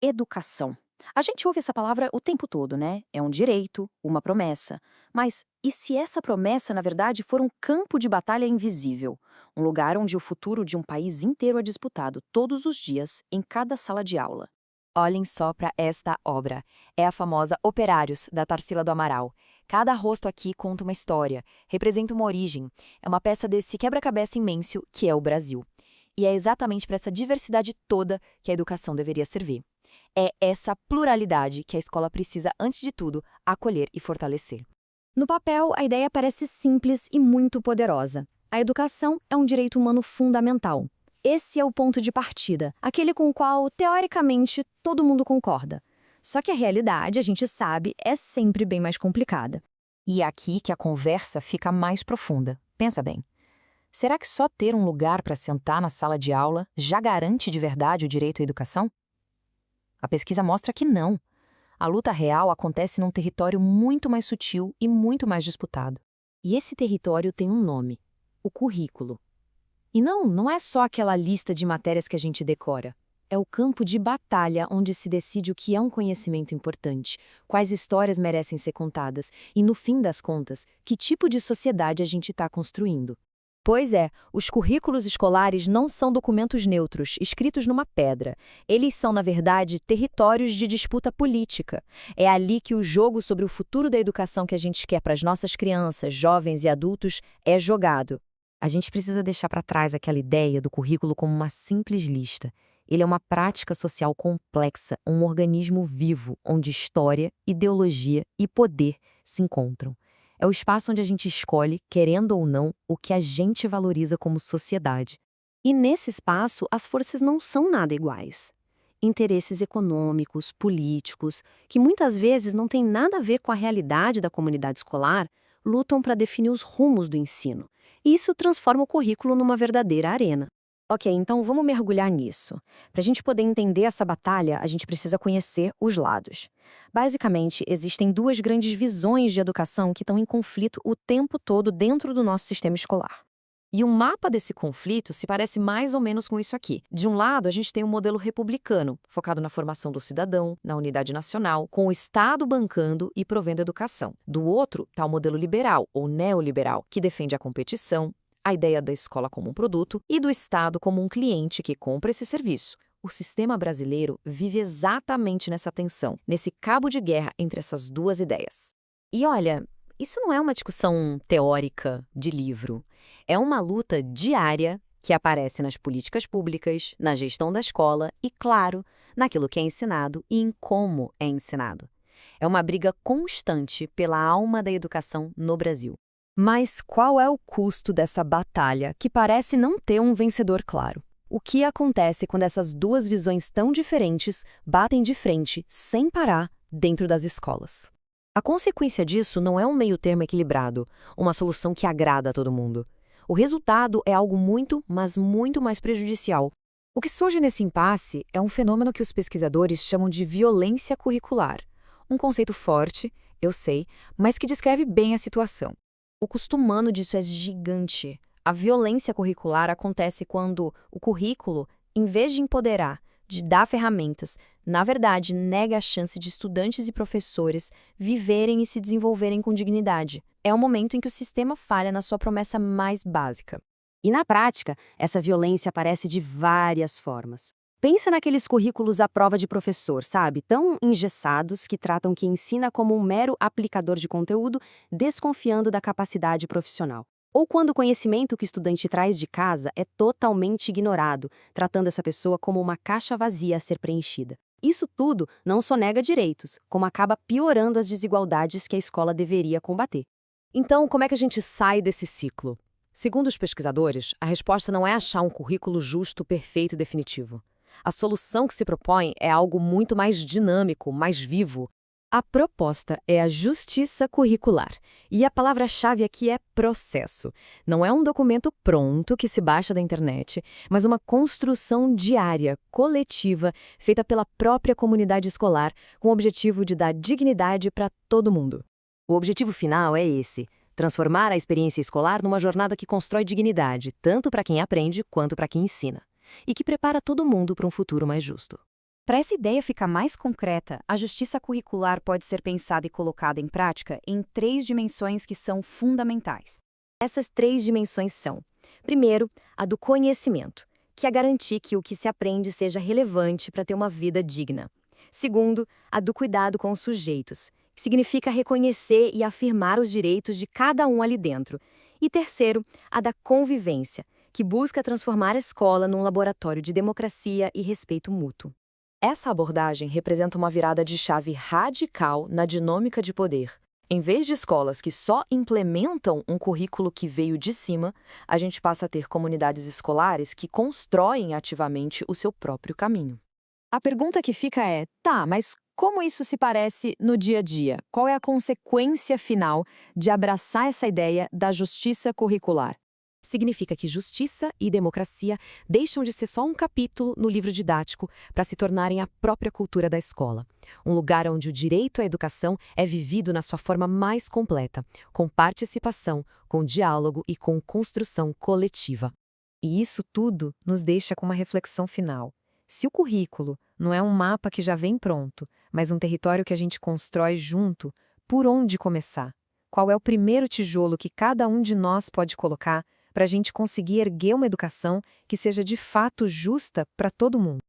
Educação. A gente ouve essa palavra o tempo todo, né? É um direito, uma promessa. Mas e se essa promessa, na verdade, for um campo de batalha invisível? Um lugar onde o futuro de um país inteiro é disputado todos os dias, em cada sala de aula. Olhem só para esta obra. É a famosa Operários, da Tarsila do Amaral. Cada rosto aqui conta uma história, representa uma origem. É uma peça desse quebra-cabeça imenso que é o Brasil. E é exatamente para essa diversidade toda que a educação deveria servir. É essa pluralidade que a escola precisa, antes de tudo, acolher e fortalecer. No papel, a ideia parece simples e muito poderosa. A educação é um direito humano fundamental. Esse é o ponto de partida, aquele com o qual, teoricamente, todo mundo concorda. Só que a realidade, a gente sabe, é sempre bem mais complicada. E é aqui que a conversa fica mais profunda. Pensa bem. Será que só ter um lugar para sentar na sala de aula já garante de verdade o direito à educação? A pesquisa mostra que não. A luta real acontece num território muito mais sutil e muito mais disputado. E esse território tem um nome: o currículo. E não é só aquela lista de matérias que a gente decora. É o campo de batalha onde se decide o que é um conhecimento importante, quais histórias merecem ser contadas e, no fim das contas, que tipo de sociedade a gente está construindo. Pois é, os currículos escolares não são documentos neutros, escritos numa pedra. Eles são, na verdade, territórios de disputa política. É ali que o jogo sobre o futuro da educação que a gente quer para as nossas crianças, jovens e adultos é jogado. A gente precisa deixar para trás aquela ideia do currículo como uma simples lista. Ele é uma prática social complexa, um organismo vivo, onde história, ideologia e poder se encontram. É o espaço onde a gente escolhe, querendo ou não, o que a gente valoriza como sociedade. E nesse espaço, as forças não são nada iguais. Interesses econômicos, políticos, que muitas vezes não têm nada a ver com a realidade da comunidade escolar, lutam para definir os rumos do ensino. E isso transforma o currículo numa verdadeira arena. Ok, então vamos mergulhar nisso. Para a gente poder entender essa batalha, a gente precisa conhecer os lados. Basicamente, existem duas grandes visões de educação que estão em conflito o tempo todo dentro do nosso sistema escolar. E um mapa desse conflito se parece mais ou menos com isso aqui. De um lado, a gente tem um modelo republicano, focado na formação do cidadão, na unidade nacional, com o Estado bancando e provendo educação. Do outro, está o modelo liberal, ou neoliberal, que defende a competição, a ideia da escola como um produto e do Estado como um cliente que compra esse serviço. O sistema brasileiro vive exatamente nessa tensão, nesse cabo de guerra entre essas duas ideias. E olha, isso não é uma discussão teórica de livro. É uma luta diária que aparece nas políticas públicas, na gestão da escola e, claro, naquilo que é ensinado e em como é ensinado. É uma briga constante pela alma da educação no Brasil. Mas qual é o custo dessa batalha, que parece não ter um vencedor claro? O que acontece quando essas duas visões tão diferentes batem de frente, sem parar, dentro das escolas? A consequência disso não é um meio-termo equilibrado, uma solução que agrada a todo mundo. O resultado é algo muito, mas muito mais prejudicial. O que surge nesse impasse é um fenômeno que os pesquisadores chamam de violência curricular. Um conceito forte, eu sei, mas que descreve bem a situação. O custo humano disso é gigante. A violência curricular acontece quando o currículo, em vez de empoderar, de dar ferramentas, na verdade, nega a chance de estudantes e professores viverem e se desenvolverem com dignidade. É o momento em que o sistema falha na sua promessa mais básica. E na prática, essa violência aparece de várias formas. Pensa naqueles currículos à prova de professor, sabe? Tão engessados que tratam quem ensina como um mero aplicador de conteúdo, desconfiando da capacidade profissional. Ou quando o conhecimento que o estudante traz de casa é totalmente ignorado, tratando essa pessoa como uma caixa vazia a ser preenchida. Isso tudo não só nega direitos, como acaba piorando as desigualdades que a escola deveria combater. Então, como é que a gente sai desse ciclo? Segundo os pesquisadores, a resposta não é achar um currículo justo, perfeito e definitivo. A solução que se propõe é algo muito mais dinâmico, mais vivo. A proposta é a justiça curricular. E a palavra-chave aqui é processo. Não é um documento pronto que se baixa da internet, mas uma construção diária, coletiva, feita pela própria comunidade escolar, com o objetivo de dar dignidade para todo mundo. O objetivo final é esse: transformar a experiência escolar numa jornada que constrói dignidade, tanto para quem aprende quanto para quem ensina, e que prepara todo mundo para um futuro mais justo. Para essa ideia ficar mais concreta, a justiça curricular pode ser pensada e colocada em prática em 3 dimensões que são fundamentais. Essas 3 dimensões são: primeiro, a do conhecimento, que é garantir que o que se aprende seja relevante para ter uma vida digna. Segundo, a do cuidado com os sujeitos, que significa reconhecer e afirmar os direitos de cada um ali dentro. E terceiro, a da convivência, que busca transformar a escola num laboratório de democracia e respeito mútuo. Essa abordagem representa uma virada de chave radical na dinâmica de poder. Em vez de escolas que só implementam um currículo que veio de cima, a gente passa a ter comunidades escolares que constroem ativamente o seu próprio caminho. A pergunta que fica é, tá, mas como isso se parece no dia a dia? Qual é a consequência final de abraçar essa ideia da justiça curricular? Significa que justiça e democracia deixam de ser só um capítulo no livro didático para se tornarem a própria cultura da escola. Um lugar onde o direito à educação é vivido na sua forma mais completa, com participação, com diálogo e com construção coletiva. E isso tudo nos deixa com uma reflexão final. Se o currículo não é um mapa que já vem pronto, mas um território que a gente constrói junto, por onde começar? Qual é o primeiro tijolo que cada um de nós pode colocar para a gente conseguir erguer uma educação que seja de fato justa para todo mundo?